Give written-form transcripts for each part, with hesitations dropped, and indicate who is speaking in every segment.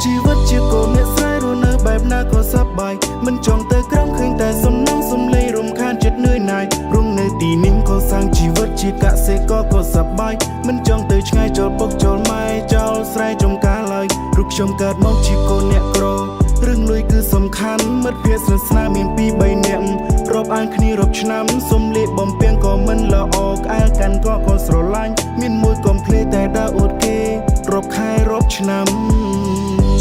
Speaker 1: ชีวิตជាកូនអ្នកស្រីរស់នៅបែបណាក៏សប្បាយមិនចង់ទៅក្រំឃើញតែសំណងសំឡេងរំខានចិត្តនឿយណាយរងនៅទីនេះក៏សាងជីវិតជាកសិករក៏សប្បាយមិនចង់ទៅឆ្ងាយចូលពុកចូលម៉ែចោលស្រែចំការឡើយរូបខ្ញុំកើតមកជាកូនអ្នកក្ររឿងលុយគឺសំខាន់មិត្តភក្តិស្និទ្ធស្នាលមាន2 3នាក់រាប់អានគ្នារាប់ឆ្នាំសុំលេខបំពេញក៏មិនល្អក្អែលកាន់ក៏ស្រឡាញ់មានមួយកុំភ្លេចតែដើរអួតគេរាប់ខែរាប់ឆ្នាំ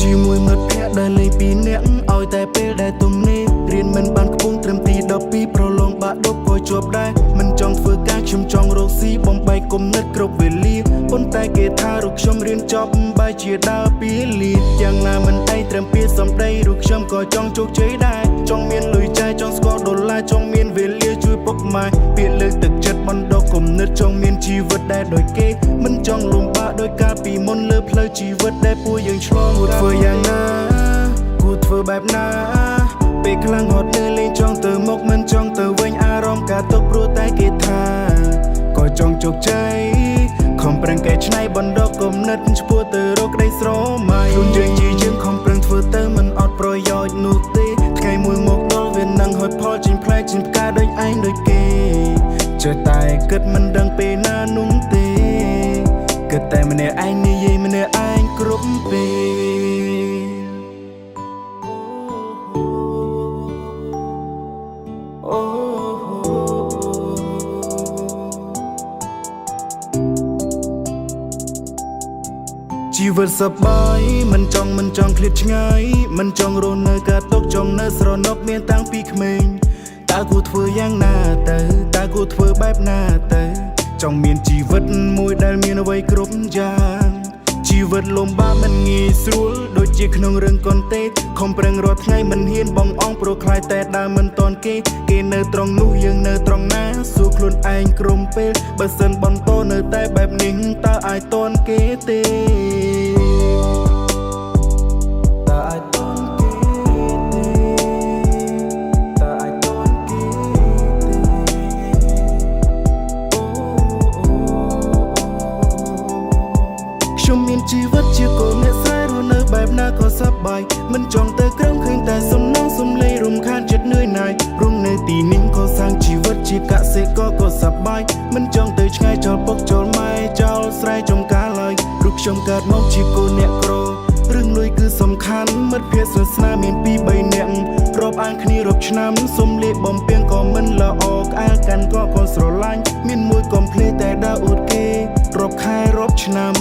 Speaker 1: ជាមួយមិត្តភក្តិដែលលេង2នាក់ឲ្យតែពេលដែលទំនេររៀនមិនបានខ្ពង់ត្រឹមទី12ប្រឡងបាក់ដប់ក៏ជាប់ដែរមិនចង់ធ្វើការខ្ញុំចង់រកស៊ីបំបីគុំនិតគ្រប់វេលាប៉ុន្តែគេថារូបខ្ញុំរៀនចប់បែរជាដើរពីលីយ៉ាងណាមិនអីត្រឹមពាក្យសំដីរូបខ្ញុំក៏ចង់ជោគជ័យដែរចង់មានលុយចាយចង់ស្គាល់ដុល្លារចង់មានវេលាជួយពុកម៉ែពាក្យលើកទឹកចិត្តបណ្ដុះគំនិតចង់មានជីវិតដែលដូចគេមិនចង់លំបាកដោយកាលពីមុនលើផ្លូវជីវិតដែលពួកយើងឆ្លងគួរធ្វើយ៉ាងណាគួរធ្វើបែបណាពេលខ្លាំងហត់នឿយលេងចង់ទៅមុខមិនចង់ទៅវិញអារម្មណ៍ការទុកព្រោះតែគេថាក៏ចង់ជោគជ័យខំប្រឹងកែច្នៃបណ្ដុះគំនិតឆ្ពោះទៅរកក្តីស្រមៃខ្លួនយើងជាយើងខំប្រឹងធ្វើទៅមិនអត់ប្រយោជន៍នោះទេថ្ងៃមួយមកដល់វានឹងហត់ផលចេញផ្លែចេញផ្កាដូចឯងដូចគេចេះតែគិតមិនដឹងពេលណានោះទេគិតតែម្នាក់ឯងនិយាយម្នាក់ឯងគ្រប់ពេលជីវិតសប្បាយមិនចង់ឃ្លាតឆ្ងាយមិនចង់រស់នៅកាតុកចង់នៅស្រណុកមានតាំងពីក្មេងតើគួរធ្វើយ៉ាងណាទៅតើគួរធ្វើបែបណាទៅចង់មានជីវិតមួយដែលមានអ្វីគ្រប់យ៉ាងជីវិតលំបាកមិនងាយស្រួលដូចជាក្នុងរឿងកុនទេខំប្រឹងរាល់ថ្ងៃមិនហ៊ានបងអងព្រោះខ្លាចតែដើរមិនតន់គេនៅត្រង់នោះយើងនៅត្រង់ណាសួរខ្លួនឯងក្រុមពេលបើសិនបន្តនៅតែបែបនេះតើអាចតន់គេទេជីវិតជាកូនអ្នកស្រីរស់នៅបែបណាក៏សប្បាយមិនចង់ទៅក្រំឃើញតែសំណងសំឡេងរំខានចិត្តនឿយណាយរងនៅទីនេះក៏សាងជីវិតជាកសិករក៏សប្បាយមិនចង់ទៅឆ្ងាយចូលពុកចូលម៉ែចោលស្រែចំការឡើយរូបខ្ញុំកើតមកជាកូនអ្នកក្ររឿងលុយគឺសំខាន់មិត្តភក្តិស្និទ្ធស្នាលមាន2 3នាក់រាប់អានគ្នារាប់ឆ្នាំសុំលេខបំពេញក៏មិនល្អក្អែលកាន់ក៏ស្រឡាញ់មានមួយកុំភ្លេចតែដើរអួតគេរាប់ខែរាប់ឆ្នាំ